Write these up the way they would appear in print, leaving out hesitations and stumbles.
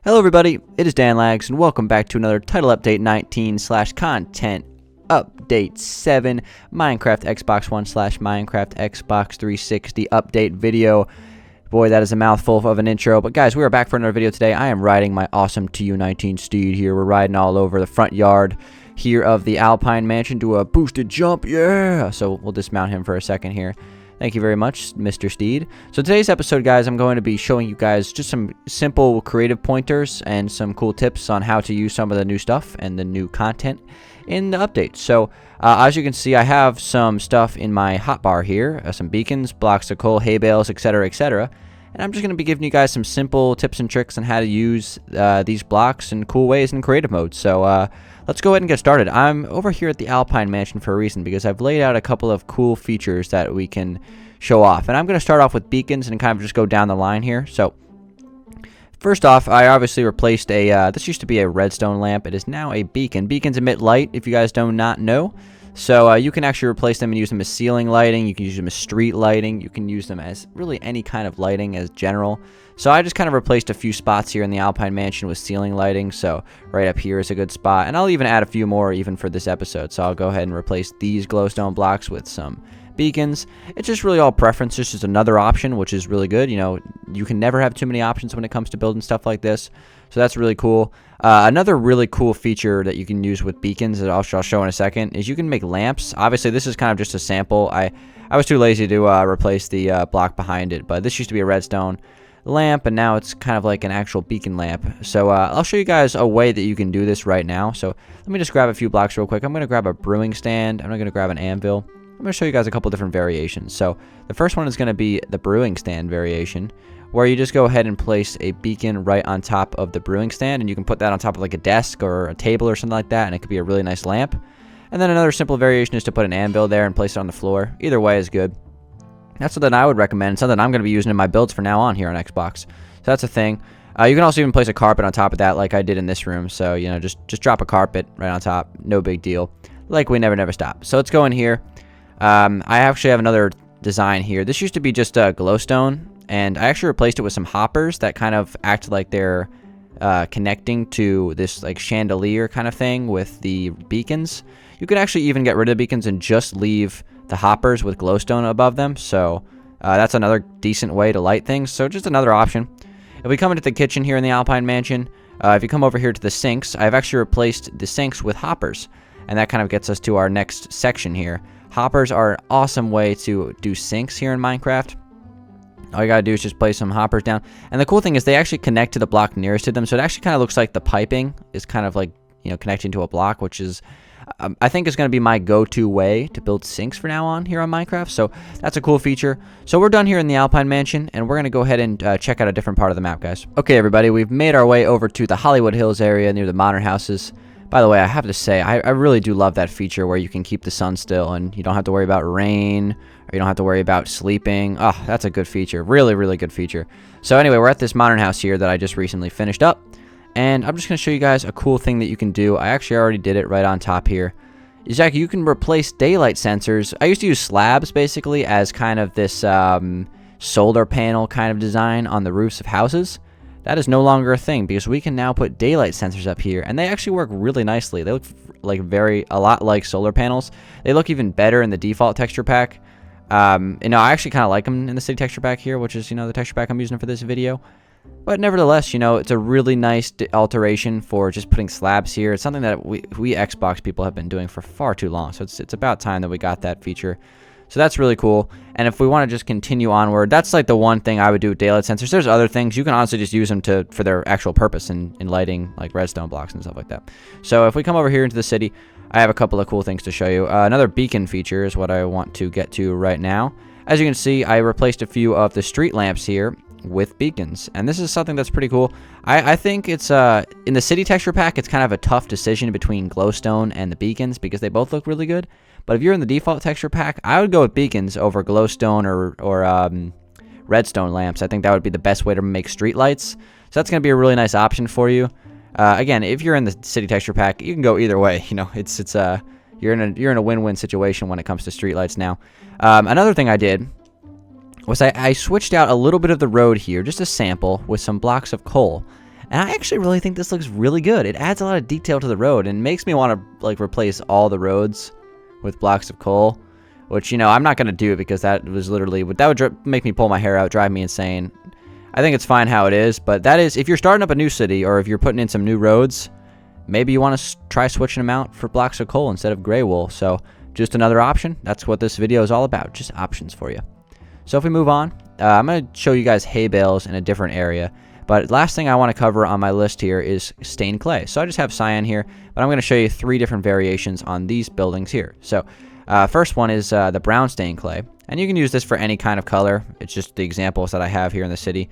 Hello everybody, it is Danlags, and welcome back to another Title Update 19/Content Update 7 Minecraft Xbox One / Minecraft Xbox 360 update video. Boy, that is a mouthful of an intro, but guys, we are back for another video today. I am riding my awesome TU19 steed here. We're riding all over the front yard here of the Alpine Mansion to a boosted jump, yeah! So we'll dismount him for a second here. Thank you very much, Mr. Steed. So today's episode, guys, I'm going to be showing you guys just some simple creative pointers and some cool tips on how to use some of the new stuff and the new content in the update. So as you can see, I have some stuff in my hotbar here, some beacons, blocks of coal, hay bales, etc., etc. And I'm just going to be giving you guys some simple tips and tricks on how to use these blocks in cool ways in creative mode. So let's go ahead and get started. I'm over here at the Alpine Mansion for a reason, because I've laid out a couple of cool features that we can show off. And I'm going to start off with beacons and kind of just go down the line here. So first off, I obviously replaced this used to be a redstone lamp. It is now a beacon. Beacons emit light, if you guys do not know. So you can actually replace them and use them as ceiling lighting. You can use them as street lighting. You can use them as really any kind of lighting as general. So I just kind of replaced a few spots here in the Alpine Mansion with ceiling lighting. So right up here is a good spot. And I'll even add a few more even for this episode. So I'll go ahead and replace these glowstone blocks with some beacons. It's just really all preference. This is another option, which is really good. You know, you can never have too many options when it comes to building stuff like this. So that's really cool. Another really cool feature that you can use with beacons that I'll show in a second is you can make lamps. Obviously, this is kind of just a sample. I was too lazy to replace the block behind it, but this used to be a redstone lamp, and now it's kind of like an actual beacon lamp. So I'll show you guys a way that you can do this right now. So let me just grab a few blocks real quick. I'm going to grab a brewing stand. I'm going to grab an anvil. I'm going to show you guys a couple different variations. So the first one is going to be the brewing stand variation, where you just go ahead and place a beacon right on top of the brewing stand, and you can put that on top of like a desk or a table or something like that, and it could be a really nice lamp. And then another simple variation is to put an anvil there and place it on the floor. Either way is good. That's something I would recommend, something I'm going to be using in my builds from now on here on Xbox. So that's a thing. You can also even place a carpet on top of that like I did in this room. So, you know, just drop a carpet right on top. No big deal. Like we never stop. So let's go in here. I actually have another design here. This used to be just a glowstone, and I actually replaced it with some hoppers that kind of act like they're connecting to this like chandelier kind of thing with the beacons. You could actually even get rid of the beacons and just leave the hoppers with glowstone above them. So that's another decent way to light things. So just another option. If we come into the kitchen here in the Alpine Mansion, if you come over here to the sinks, I've actually replaced the sinks with hoppers. And that kind of gets us to our next section here. Hoppers are an awesome way to do sinks here in Minecraft. All you gotta do is just place some hoppers down. And the cool thing is they actually connect to the block nearest to them. So it actually kind of looks like the piping is kind of like, you know, connecting to a block, which is, I think is going to be my go-to way to build sinks for now on here on Minecraft. So that's a cool feature. So we're done here in the Alpine Mansion, and we're going to go ahead and check out a different part of the map, guys. Okay, everybody, we've made our way over to the Hollywood Hills area near the modern houses. By the way, I have to say, I really do love that feature where you can keep the sun still and you don't have to worry about rain, or you don't have to worry about sleeping. Oh, that's a good feature. Really good feature. So anyway, we're at this modern house here that I just recently finished up. And I'm just going to show you guys a cool thing that you can do. I actually already did it right on top here. Exactly, you can replace daylight sensors. I used to use slabs basically as kind of this solar panel kind of design on the roofs of houses. That is no longer a thing because we can now put daylight sensors up here, and they actually work really nicely. They look like a lot like solar panels. They look even better in the default texture pack. And I actually kind of like them in the city texture pack here, which is, you know, the texture pack I'm using for this video. But nevertheless, you know, it's a really nice alteration for just putting slabs here. It's something that we Xbox people have been doing for far too long. So it's about time that we got that feature. So that's really cool. And if we want to just continue onward, that's like the one thing I would do with daylight sensors. There's other things. You can honestly just use them for their actual purpose in lighting, like redstone blocks and stuff like that. So if we come over here into the city, I have a couple of cool things to show you. Another beacon feature is what I want to get to right now. As you can see, I replaced a few of the street lamps here with beacons, and this is something that's pretty cool. I think it's in the city texture pack, it's kind of a tough decision between glowstone and the beacons because they both look really good. But if you're in the default texture pack, I would go with beacons over glowstone or redstone lamps. I think that would be the best way to make street lights. So that's going to be a really nice option for you. Again, if you're in the city texture pack, you can go either way. You know, you're in a win-win situation when it comes to street lights now. Another thing I did was I switched out a little bit of the road here, just a sample, with some blocks of coal. And I actually really think this looks really good. It adds a lot of detail to the road and makes me want to like replace all the roads with blocks of coal, which, you know, I'm not going to do because that was literally, that would make me pull my hair out, drive me insane. I think it's fine how it is, but that is, if you're starting up a new city or if you're putting in some new roads, maybe you want to try switching them out for blocks of coal instead of gray wool. So just another option. That's what this video is all about, just options for you. So if we move on, I'm going to show you guys hay bales in a different area. But last thing I want to cover on my list here is stained clay. So I just have cyan here, but I'm going to show you 3 different variations on these buildings here. So first one is the brown stained clay. And you can use this for any kind of color. It's just the examples that I have here in the city.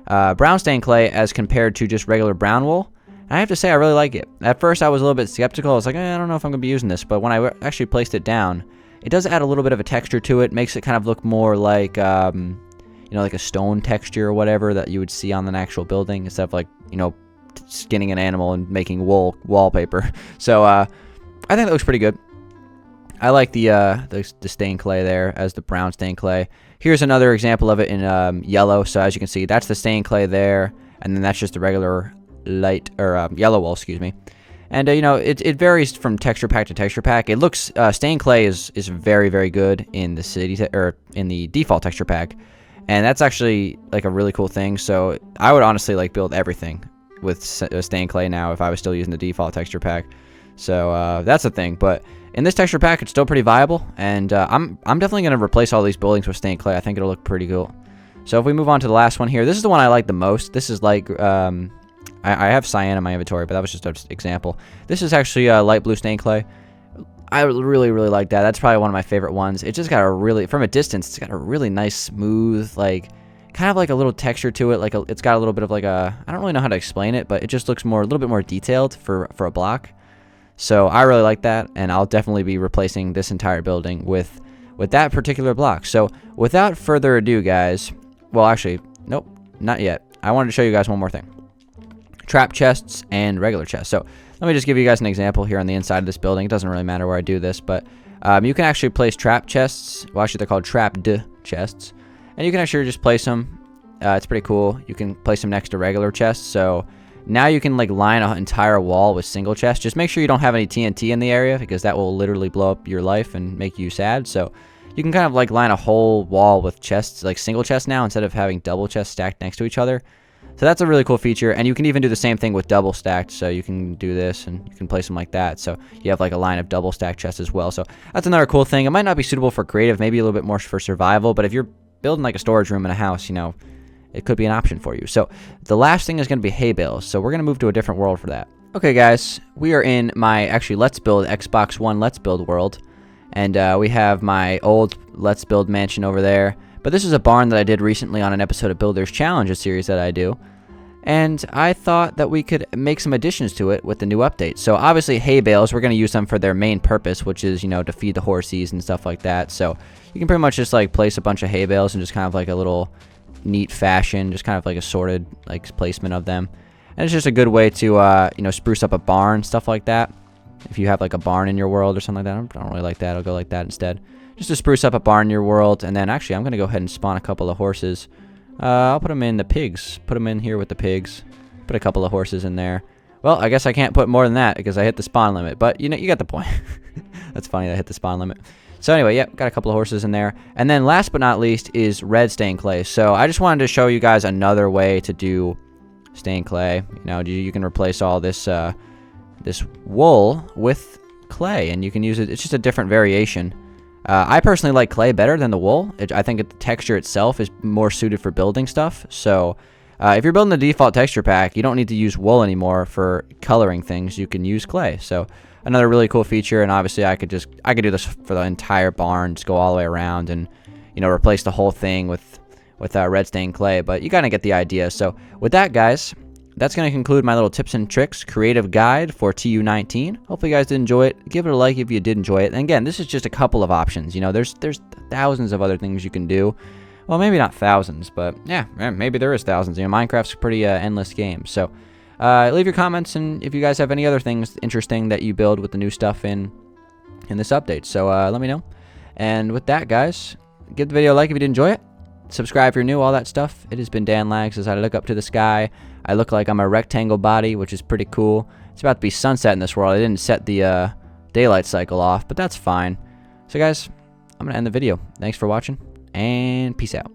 Brown stained clay as compared to just regular brown wool. And I have to say I really like it. At first I was a little bit skeptical. I was like, I don't know if I'm going to be using this. But when I actually placed it down, it does add a little bit of a texture to it. Makes it kind of look more like, you know, like a stone texture or whatever that you would see on an actual building instead of like, you know, skinning an animal and making wool wallpaper. So I think that looks pretty good. I like the stained clay there as the brown stained clay. Here's another example of it in yellow. So as you can see, that's the stained clay there, and then that's just the regular light or yellow wool, excuse me. And you know, it varies from texture pack to texture pack. It looks stained clay is very, very good in the city or in the default texture pack, and that's actually like a really cool thing. So I would honestly like build everything with stained clay now if I was still using the default texture pack. So that's the thing. But in this texture pack, it's still pretty viable, and I'm definitely going to replace all these buildings with stained clay. I think it'll look pretty cool. So if we move on to the last one here, this is the one I like the most. This is like I have cyan in my inventory, but that was just an example. This is actually light blue stained clay. I really, really like that. That's probably one of my favorite ones. It just got a really, from a distance, it's got a really nice, smooth, like, kind of like a little texture to it. Like, it's got a little bit of like a, I don't really know how to explain it, but it just looks more, a little bit more detailed for a block. So I really like that, and I'll definitely be replacing this entire building with that particular block. So without further ado, guys, well, actually, nope, not yet. I wanted to show you guys one more thing. Trap chests and regular chests. So let me just give you guys an example here on the inside of this building. It doesn't really matter where I do this, but you can actually place trap chests. Well, actually, they're called trapped chests, and you can actually just place them. It's pretty cool. You can place them next to regular chests. So now you can like line an entire wall with single chests. Just make sure you don't have any TNT in the area, because that will literally blow up your life and make you sad. So you can kind of like line a whole wall with chests, like single chests now, instead of having double chests stacked next to each other. So that's a really cool feature, and you can even do the same thing with double stacked. So you can do this, and you can place them like that. So you have like a line of double stacked chests as well. So that's another cool thing. It might not be suitable for creative, maybe a little bit more for survival, but if you're building like a storage room in a house, you know, it could be an option for you. So the last thing is going to be hay bales. So we're going to move to a different world for that. Okay, guys, we are in my actually Let's Build Xbox One Let's Build world, and we have my old Let's Build mansion over there. But this is a barn that I did recently on an episode of Builders Challenge, a series that I do. And I thought that we could make some additions to it with the new update. So obviously hay bales, we're going to use them for their main purpose, which is, you know, to feed the horses and stuff like that. So you can pretty much just like place a bunch of hay bales and just kind of like a little neat fashion, just kind of like a sorted like placement of them. And it's just a good way to, you know, spruce up a barn, stuff like that. If you have like a barn in your world or something like that, I don't really like that. I'll go like that instead. Just to spruce up a barn in your world. And then actually I'm going to go ahead and spawn a couple of horses. I'll put them in the pigs. Put them in here with the pigs. Put a couple of horses in there. Well, I guess I can't put more than that because I hit the spawn limit. But, you know, you got the point. That's funny that I hit the spawn limit. So anyway, yep, got a couple of horses in there. And then last but not least is red stained clay. So I just wanted to show you guys another way to do stained clay. You know, you can replace all this this wool with clay, and you can use it. It's just a different variation. I personally like clay better than the wool. I think the texture itself is more suited for building stuff. So if you're building the default texture pack, you don't need to use wool anymore for coloring things. You can use clay. So another really cool feature, and obviously I could do this for the entire barn, just go all the way around and, you know, replace the whole thing with red stained clay. But you kind of get the idea. So with that, guys, that's going to conclude my little tips and tricks creative guide for TU19. Hopefully you guys did enjoy it. Give it a like if you did enjoy it. And again, this is just a couple of options. You know, there's thousands of other things you can do. Well, maybe not thousands, but yeah, maybe there is thousands. You know, Minecraft's a pretty endless game. So leave your comments, and if you guys have any other things interesting that you build with the new stuff in this update. So let me know. And with that, guys, give the video a like if you did enjoy it. Subscribe if you're new, all that stuff. It has been Dan Lags as I look up to the sky. I look like I'm a rectangle body, which is pretty cool. It's about to be sunset in this world. I didn't set the daylight cycle off, but that's fine. So guys, I'm going to end the video. Thanks for watching, and peace out.